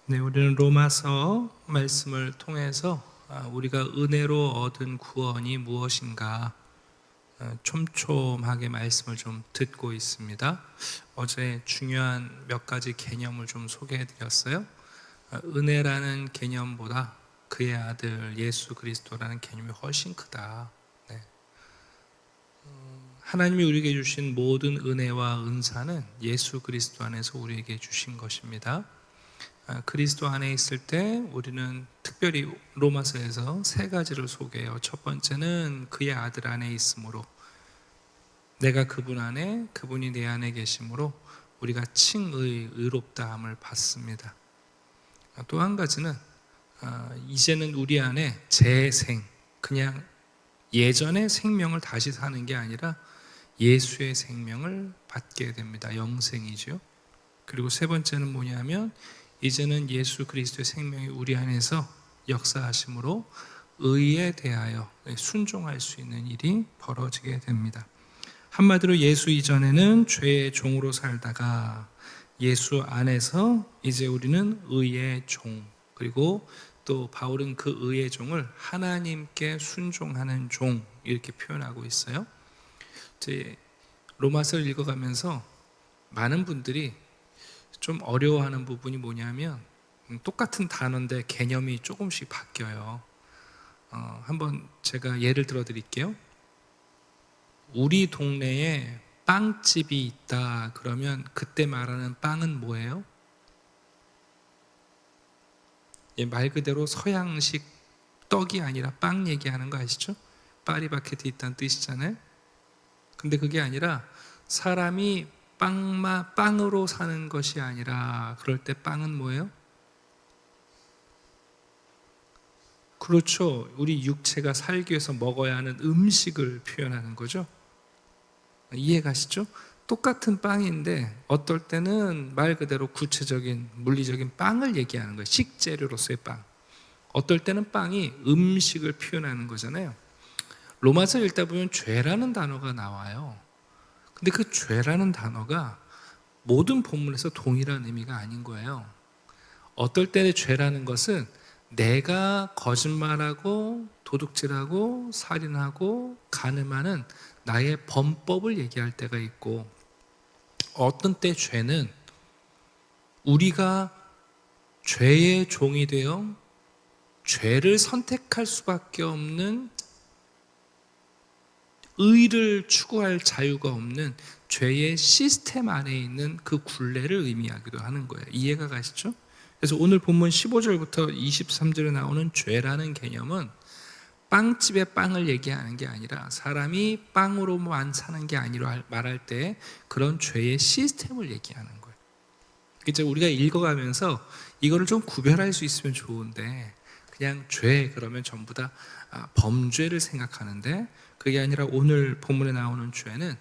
네, 우리는 로마서 말씀을 통해서 우리가 은혜로 얻은 구원이 무엇인가 촘촘하게 말씀을 좀 듣고 있습니다. 어제 중요한 몇 가지 개념을 좀 소개해 드렸어요. 은혜라는 개념보다 그의 아들 예수 그리스도라는 개념이 훨씬 크다. 네. 하나님이 우리에게 주신 모든 은혜와 은사는 예수 그리스도 안에서 우리에게 주신 것입니다. 그리스도 안에 있을 때 우리는 특별히 로마서에서 세 가지를 소개해요. 첫 번째는 그의 아들 안에 있으므로, 내가 그분 안에, 그분이 내 안에 계심으로 우리가 칭의, 의롭다함을 받습니다. 또 한 가지는 이제는 우리 안에 재생, 그냥 예전의 생명을 다시 사는 게 아니라 예수의 생명을 받게 됩니다. 영생이죠. 그리고 세 번째는 뭐냐면 이제는 예수 그리스도의 생명이 우리 안에서 역사하심으로 의에 대하여 순종할 수 있는 일이 벌어지게 됩니다. 한마디로 예수 이전에는 죄의 종으로 살다가 예수 안에서 이제 우리는 의의 종, 그리고 또 바울은 그 의의 종을 하나님께 순종하는 종 이렇게 표현하고 있어요. 제 로마서를 읽어가면서 많은 분들이 좀 어려워하는 부분이 뭐냐면 똑같은 단어인데 개념이 조금씩 바뀌어요. 한번 제가 예를 들어 드릴게요. 우리 동네에 빵집이 있다 그러면 그때 말하는 빵은 뭐예요? 말 그대로 서양식 떡이 아니라 빵 얘기하는 거 아시죠? 파리바게트 있다는 뜻이잖아요. 근데 그게 아니라 사람이 빵으로 사는 것이 아니라 그럴 때 빵은 뭐예요? 그렇죠. 우리 육체가 살기 위해서 먹어야 하는 음식을 표현하는 거죠. 이해가시죠? 똑같은 빵인데 어떨 때는 말 그대로 구체적인 물리적인 빵을 얘기하는 거예요. 식재료로서의 빵. 어떨 때는 빵이 음식을 표현하는 거잖아요. 로마서 읽다 보면 죄라는 단어가 나와요. 근데 그 죄라는 단어가 모든 본문에서 동일한 의미가 아닌 거예요. 어떨 때의 죄라는 것은 내가 거짓말하고 도둑질하고 살인하고 간음하는 나의 범법을 얘기할 때가 있고, 어떤 때 죄는 우리가 죄의 종이 되어 죄를 선택할 수밖에 없는, 의를 추구할 자유가 없는 죄의 시스템 안에 있는 그 굴레를 의미하기도 하는 거예요. 이해가 가시죠? 그래서 오늘 본문 15절부터 23절에 나오는 죄라는 개념은 빵집의 빵을 얘기하는 게 아니라 사람이 빵으로만 사는 게 아니라 말할 때 그런 죄의 시스템을 얘기하는 거예요. 이제 우리가 읽어가면서 이거를 좀 구별할 수 있으면 좋은데, 그냥 죄 그러면 전부 다 범죄를 생각하는데 그게 아니라 오늘 본문에 나오는 죄는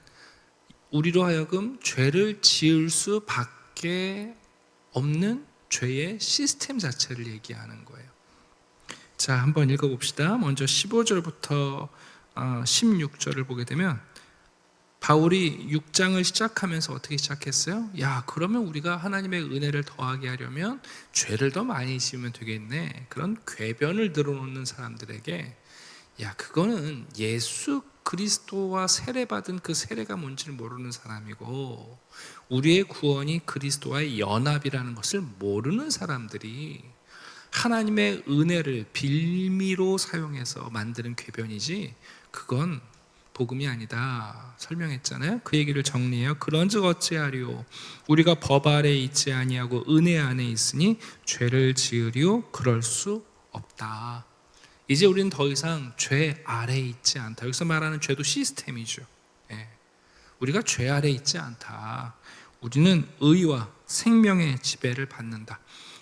우리로 하여금 죄를 지을 수밖에 없는 죄의 시스템 자체를 얘기하는 거예요. 자, 한번 읽어봅시다. 먼저 15절부터 16절을 보게 되면 바울이 6장을 시작하면서 어떻게 시작했어요? 야, 그러면 우리가 하나님의 은혜를 더하게 하려면 죄를 더 많이 지으면 되겠네. 그런 궤변을 들어놓는 사람들에게, 야, 그거는 예수 그리스도와 세례받은 그 세례가 뭔지를 모르는 사람이고, 우리의 구원이 그리스도와의 연합이라는 것을 모르는 사람들이 하나님의 은혜를 빌미로 사용해서 만드는 궤변이지 그건 복음이 아니다 설명했잖아요. 그 얘기를 정리해요. 그런즉 어찌하리요? 우리가 법 아래에 있지 아니하고 은혜 안에 있으니 죄를 지으리요? 그럴 수 없다. 이제 우리는 더 이상 죄 아래에 있지 않다. 여기서 말하는 죄도 시스템이죠. 우리가 죄 아래에 있지 않다. 우리는 의와 생명의 지배를 받는다.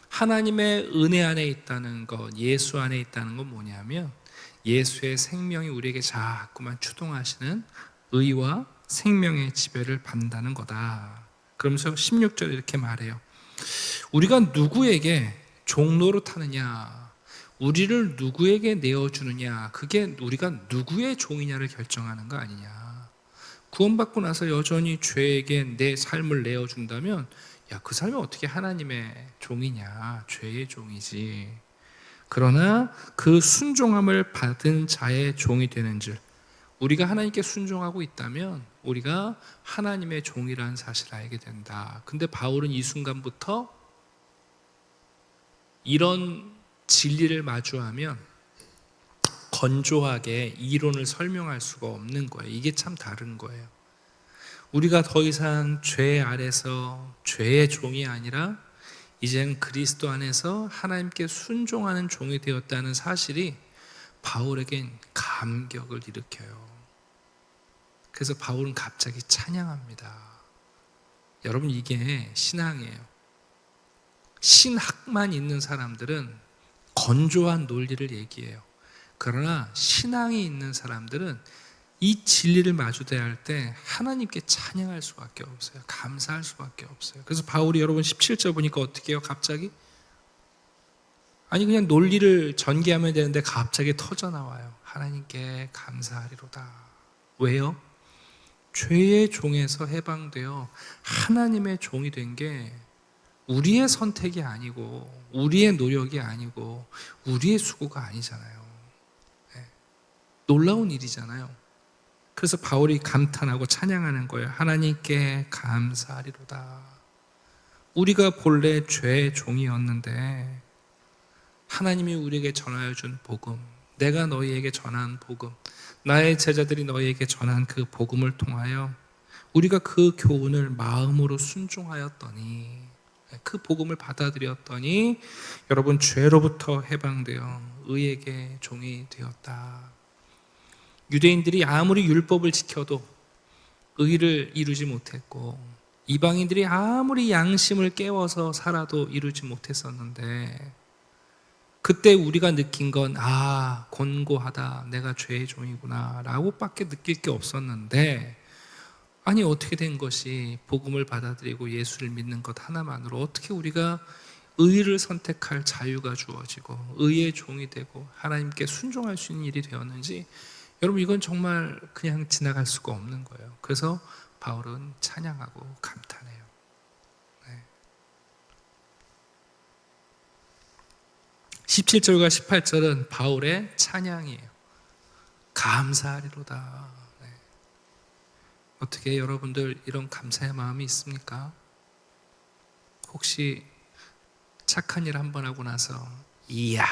하나님의 은혜 안에 있다는 것, 예수 안에 있다는 건 뭐냐면 예수의 생명이 우리에게 자꾸만 추동하시는 의와 생명의 지배를 받는다는 거다. 그러면서 16절에 이렇게 말해요. 우리가 누구에게 종로로 타느냐, 우리를 누구에게 내어주느냐, 그게 우리가 누구의 종이냐를 결정하는 거 아니냐. 구원받고 나서 여전히 죄에게 내 삶을 내어준다면, 야, 그 사람이 어떻게 하나님의 종이냐? 죄의 종이지. 그러나 그 순종함을 받은 자의 종이 되는 줄, 우리가 하나님께 순종하고 있다면 우리가 하나님의 종이라는 사실을 알게 된다. 근데 바울은 이 순간부터 이런 진리를 마주하면 건조하게 이론을 설명할 수가 없는 거예요. 이게 참 다른 거예요. 우리가 더 이상 죄 아래서 죄의 종이 아니라 이젠 그리스도 안에서 하나님께 순종하는 종이 되었다는 사실이 바울에겐 감격을 일으켜요. 그래서 바울은 갑자기 찬양합니다. 여러분, 이게 신앙이에요. 신학만 있는 사람들은 건조한 논리를 얘기해요. 그러나 신앙이 있는 사람들은 이 진리를 마주대할 때 하나님께 찬양할 수밖에 없어요. 감사할 수밖에 없어요. 그래서 바울이 여러분 17절 보니까 어떻게 해요? 갑자기? 아니 그냥 논리를 전개하면 되는데 갑자기 터져 나와요. 하나님께 감사하리로다. 왜요? 죄의 종에서 해방되어 하나님의 종이 된 게 우리의 선택이 아니고 우리의 노력이 아니고 우리의 수고가 아니잖아요. 네. 놀라운 일이잖아요. 그래서 바울이 감탄하고 찬양하는 거예요. 하나님께 감사하리로다. 우리가 본래 죄의 종이었는데 하나님이 우리에게 전하여 준 복음, 내가 너희에게 전한 복음, 나의 제자들이 너희에게 전한 그 복음을 통하여 우리가 그 교훈을 마음으로 순종하였더니, 그 복음을 받아들였더니 여러분 죄로부터 해방되어 의에게 종이 되었다. 유대인들이 아무리 율법을 지켜도 의를 이루지 못했고 이방인들이 아무리 양심을 깨워서 살아도 이루지 못했었는데 그때 우리가 느낀 건 곤고하다, 내가 죄의 종이구나 라고 밖에 느낄 게 없었는데, 아니 어떻게 된 것이 복음을 받아들이고 예수를 믿는 것 하나만으로 어떻게 우리가 의를 선택할 자유가 주어지고 의의 종이 되고 하나님께 순종할 수 있는 일이 되었는지, 여러분 이건 정말 그냥 지나갈 수가 없는 거예요. 그래서 바울은 찬양하고 감탄해요. 네. 17절과 18절은 바울의 찬양이에요. 감사하리로다. 네. 어떻게 여러분들 이런 감사의 마음이 있습니까? 혹시 착한 일 한 번 하고 나서 이야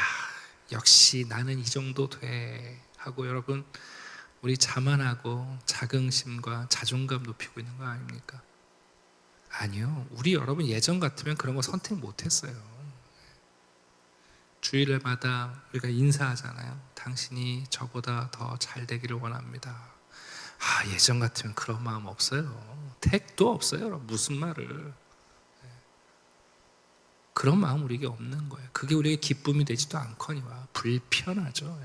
역시 나는 이 정도 돼 하고 여러분 우리 자만하고 자긍심과 자존감 높이고 있는 거 아닙니까? 아니요. 우리 여러분 예전 같으면 그런 거 선택 못했어요. 주일마다 우리가 인사하잖아요. 당신이 저보다 더 잘 되기를 원합니다. 예전 같으면 그런 마음 없어요. 택도 없어요. 여러분. 무슨 말을. 그런 마음 우리에게 없는 거예요. 그게 우리에게 기쁨이 되지도 않거니와 불편하죠.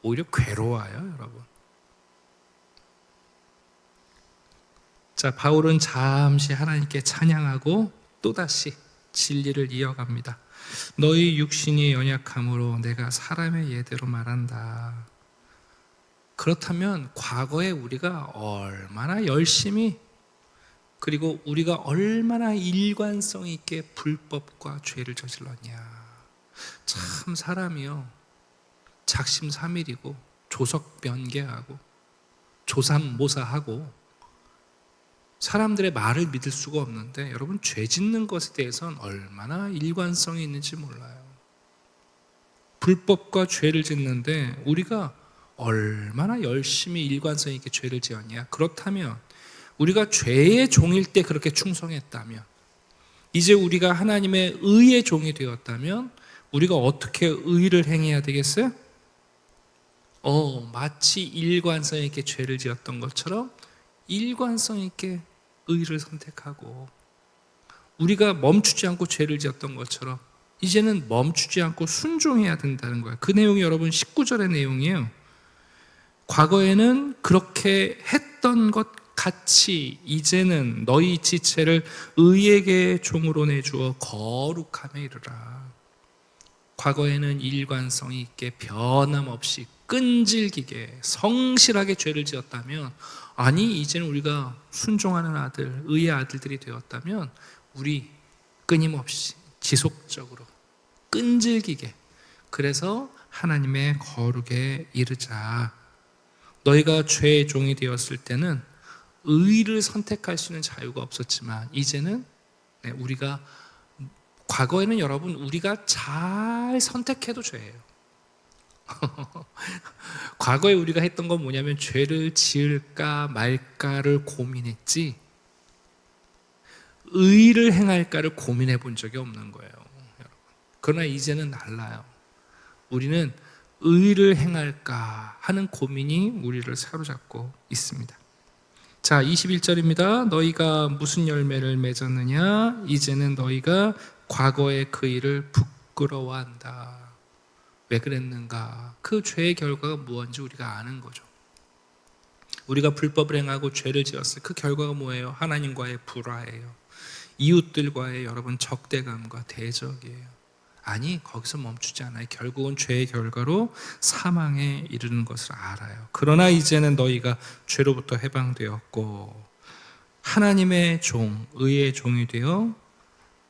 오히려 괴로워요, 여러분. 자, 바울은 잠시 하나님께 찬양하고 또다시 진리를 이어갑니다. 너희 육신이 연약함으로 내가 사람의 예대로 말한다. 그렇다면 과거에 우리가 얼마나 열심히 그리고 우리가 얼마나 일관성 있게 불법과 죄를 저질렀냐. 참 사람이요 작심삼일이고 조석변개하고 조삼모사하고 사람들의 말을 믿을 수가 없는데, 여러분 죄 짓는 것에 대해서는 얼마나 일관성이 있는지 몰라요. 불법과 죄를 짓는데 우리가 얼마나 열심히 일관성 있게 죄를 지었냐. 그렇다면 우리가 죄의 종일 때 그렇게 충성했다면, 이제 우리가 하나님의 의의 종이 되었다면 우리가 어떻게 의를 행해야 되겠어요? 마치 일관성 있게 죄를 지었던 것처럼 일관성 있게 의를 선택하고, 우리가 멈추지 않고 죄를 지었던 것처럼 이제는 멈추지 않고 순종해야 된다는 거예요. 그 내용이 여러분 19절의 내용이에요. 과거에는 그렇게 했던 것 같이 이제는 너희 지체를 의에게 종으로 내주어 거룩함에 이르라. 과거에는 일관성 있게 변함없이 끈질기게 성실하게 죄를 지었다면, 아니 이제는 우리가 순종하는 아들, 의의 아들들이 되었다면 우리 끊임없이 지속적으로 끈질기게 그래서 하나님의 거룩에 이르자. 너희가 죄의 종이 되었을 때는 의를 선택할 수 있는 자유가 없었지만 이제는 우리가 과거에는 여러분 우리가 잘 선택해도 죄예요. 과거에 우리가 했던 건 뭐냐면 죄를 지을까 말까를 고민했지 의를 행할까를 고민해 본 적이 없는 거예요. 여러분. 그러나 이제는 달라요. 우리는 의를 행할까 하는 고민이 우리를 사로잡고 있습니다. 자, 21절입니다. 너희가 무슨 열매를 맺었느냐? 이제는 너희가 과거의 그 일을 부끄러워한다. 왜 그랬는가? 그 죄의 결과가 무엇인지 우리가 아는 거죠. 우리가 불법을 행하고 죄를 지었을 그 결과가 뭐예요? 하나님과의 불화예요. 이웃들과의 여러분 적대감과 대적이에요. 아니, 거기서 멈추지 않아요. 결국은 죄의 결과로 사망에 이르는 것을 알아요. 그러나 이제는 너희가 죄로부터 해방되었고 하나님의 종, 의의 종이 되어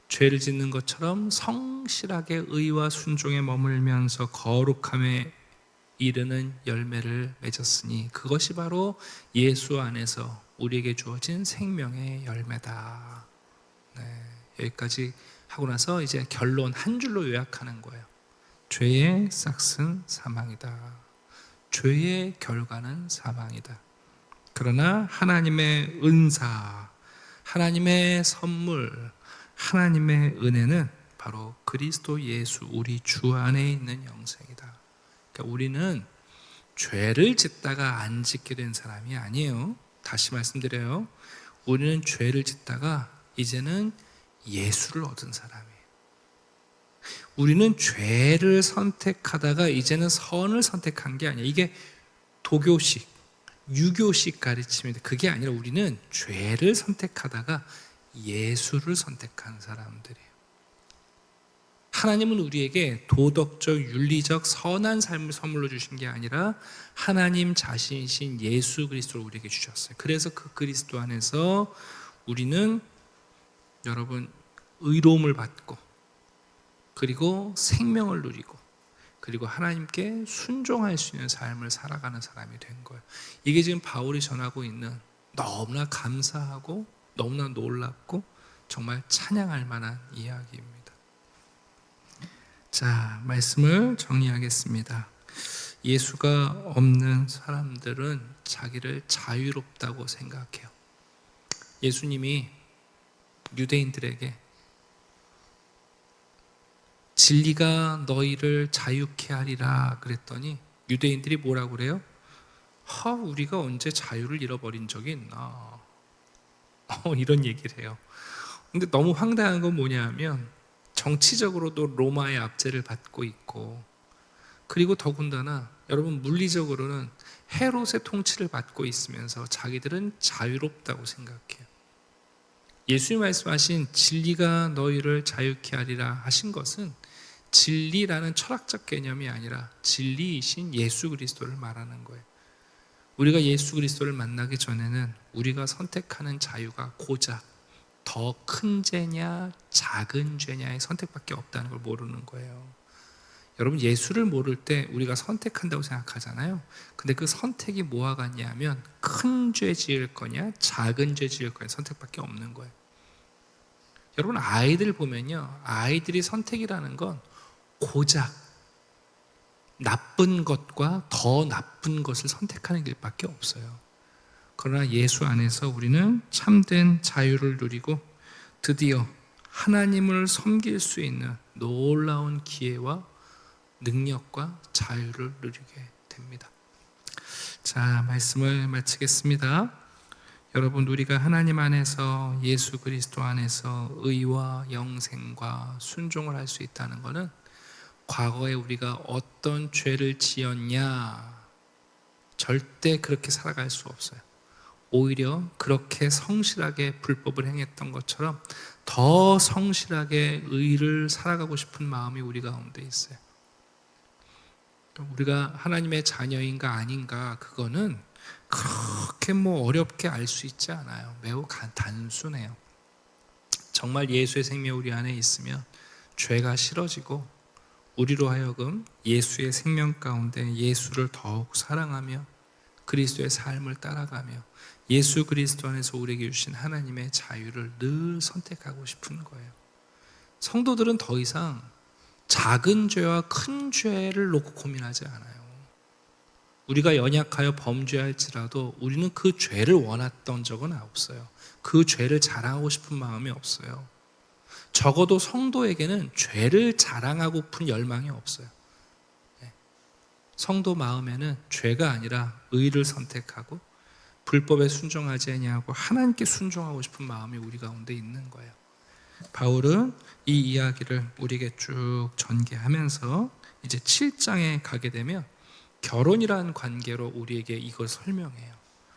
죄를 짓는 것처럼 성실하게 의와 순종에 머물면서 거룩함에 이르는 열매를 맺었으니 그것이 바로 예수 안에서 우리에게 주어진 생명의 열매다. 네, 여기까지 하고 나서 이제 결론 한 줄로 요약하는 거예요. 죄의 싹은 사망이다. 죄의 결과는 사망이다. 그러나 하나님의 은사, 하나님의 선물, 하나님의 은혜는 바로 그리스도 예수 우리 주 안에 있는 영생이다. 그러니까 우리는 죄를 짓다가 안 짓게 된 사람이 아니에요. 다시 말씀드려요. 우리는 죄를 짓다가 이제는 예수를 얻은 사람이에요. 우리는 죄를 선택하다가 이제는 선을 선택한 게 아니에요. 이게 도교식, 유교식 가르침인데 그게 아니라 우리는 죄를 선택하다가 예수를 선택한 사람들이에요. 하나님은 우리에게 도덕적, 윤리적, 선한 삶을 선물로 주신 게 아니라 하나님 자신이신 예수 그리스도를 우리에게 주셨어요. 그래서 그 그리스도 안에서 우리는 여러분 의로움을 받고 그리고 생명을 누리고 그리고 하나님께 순종할 수 있는 삶을 살아가는 사람이 된 거예요. 이게 지금 바울이 전하고 있는 너무나 감사하고 너무나 놀랍고 정말 찬양할 만한 이야기입니다. 자, 말씀을 정리하겠습니다. 예수가 없는 사람들은 자기를 자유롭다고 생각해요. 예수님이 유대인들에게 진리가 너희를 자유케 하리라 그랬더니 유대인들이 뭐라고 그래요? 우리가 언제 자유를 잃어버린 적이 있나? 이런 얘기를 해요. 근데 너무 황당한 건 뭐냐면 정치적으로도 로마의 압제를 받고 있고 그리고 더군다나 여러분 물리적으로는 헤롯의 통치를 받고 있으면서 자기들은 자유롭다고 생각해요. 예수님 말씀하신 진리가 너희를 자유케 하리라 하신 것은 진리라는 철학적 개념이 아니라 진리이신 예수 그리스도를 말하는 거예요. 우리가 예수 그리스도를 만나기 전에는 우리가 선택하는 자유가 고작 더 큰 죄냐 작은 죄냐의 선택밖에 없다는 걸 모르는 거예요. 여러분 예수를 모를 때 우리가 선택한다고 생각하잖아요. 근데 그 선택이 뭐와 같냐면 큰 죄 지을 거냐 작은 죄 지을 거냐 선택밖에 없는 거예요. 여러분 아이들 보면요, 아이들이 선택이라는 건 고작 나쁜 것과 더 나쁜 것을 선택하는 길밖에 없어요. 그러나 예수 안에서 우리는 참된 자유를 누리고 드디어 하나님을 섬길 수 있는 놀라운 기회와 능력과 자유를 누리게 됩니다. 자, 말씀을 마치겠습니다. 여러분 우리가 하나님 안에서 예수 그리스도 안에서 의와 영생과 순종을 할 수 있다는 것은 과거에 우리가 어떤 죄를 지었냐 절대 그렇게 살아갈 수 없어요. 오히려 그렇게 성실하게 불법을 행했던 것처럼 더 성실하게 의를 살아가고 싶은 마음이 우리 가운데 있어요. 우리가 하나님의 자녀인가 아닌가 그거는 그렇게 어렵게 알 수 있지 않아요. 매우 단순해요. 정말 예수의 생명이 우리 안에 있으면 죄가 싫어지고 우리로 하여금 예수의 생명 가운데 예수를 더욱 사랑하며 그리스도의 삶을 따라가며 예수 그리스도 안에서 우리에게 주신 하나님의 자유를 늘 선택하고 싶은 거예요. 성도들은 더 이상 작은 죄와 큰 죄를 놓고 고민하지 않아요. 우리가 연약하여 범죄할지라도 우리는 그 죄를 원했던 적은 없어요. 그 죄를 자랑하고 싶은 마음이 없어요. 적어도 성도에게는 죄를 자랑하고픈 열망이 없어요. 성도 마음에는 죄가 아니라 의를 선택하고 불법에 순종하지 아니하고 하나님께 순종하고 싶은 마음이 우리 가운데 있는 거예요. 바울은 이 이야기를 우리에게 쭉 전개하면서 이제 7장에 가게 되면 결혼이라는 관계로 우리에게 이걸 설명해요.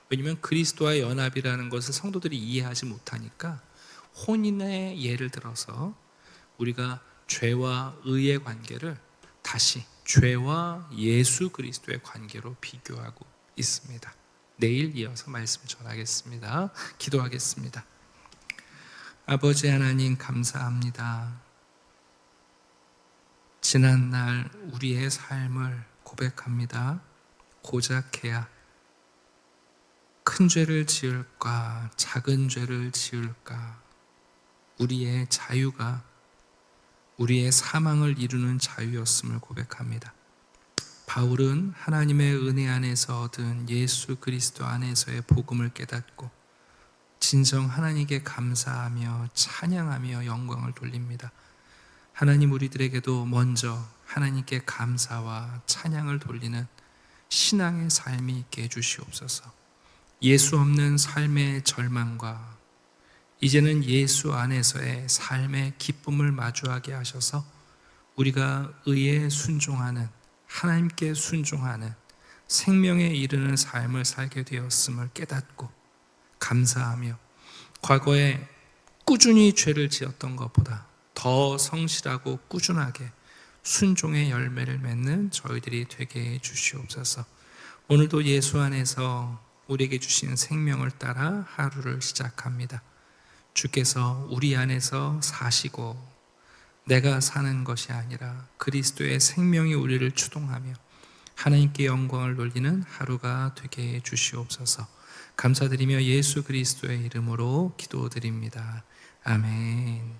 왜냐하면 그리스도와의 연합이라는 것을 성도들이 이해하지 못하니까 혼인의 예를 들어서 우리가 죄와 의의 관계를 다시 죄와 예수 그리스도의 관계로 비교하고 있습니다. 내일 이어서 말씀 전하겠습니다. 기도하겠습니다. 아버지 하나님 감사합니다. 지난날 우리의 삶을 고백합니다. 고작해야 큰 죄를 지을까 작은 죄를 지을까 우리의 자유가 우리의 사망을 이루는 자유였음을 고백합니다. 바울은 하나님의 은혜 안에서 얻은 예수 그리스도 안에서의 복음을 깨닫고 진정 하나님께 감사하며 찬양하며 영광을 돌립니다. 하나님 우리들에게도 먼저 하나님께 감사와 찬양을 돌리는 신앙의 삶이 있게 해주시옵소서. 예수 없는 삶의 절망과 이제는 예수 안에서의 삶의 기쁨을 마주하게 하셔서 우리가 의에 순종하는 하나님께 순종하는 생명에 이르는 삶을 살게 되었음을 깨닫고 감사하며 과거에 꾸준히 죄를 지었던 것보다 더 성실하고 꾸준하게 순종의 열매를 맺는 저희들이 되게 해 주시옵소서. 오늘도 예수 안에서 우리에게 주신 생명을 따라 하루를 시작합니다. 주께서 우리 안에서 사시고 내가 사는 것이 아니라 그리스도의 생명이 우리를 주동하며 하나님께 영광을 돌리는 하루가 되게 해 주시옵소서. 감사드리며 예수 그리스도의 이름으로 기도드립니다. 아멘.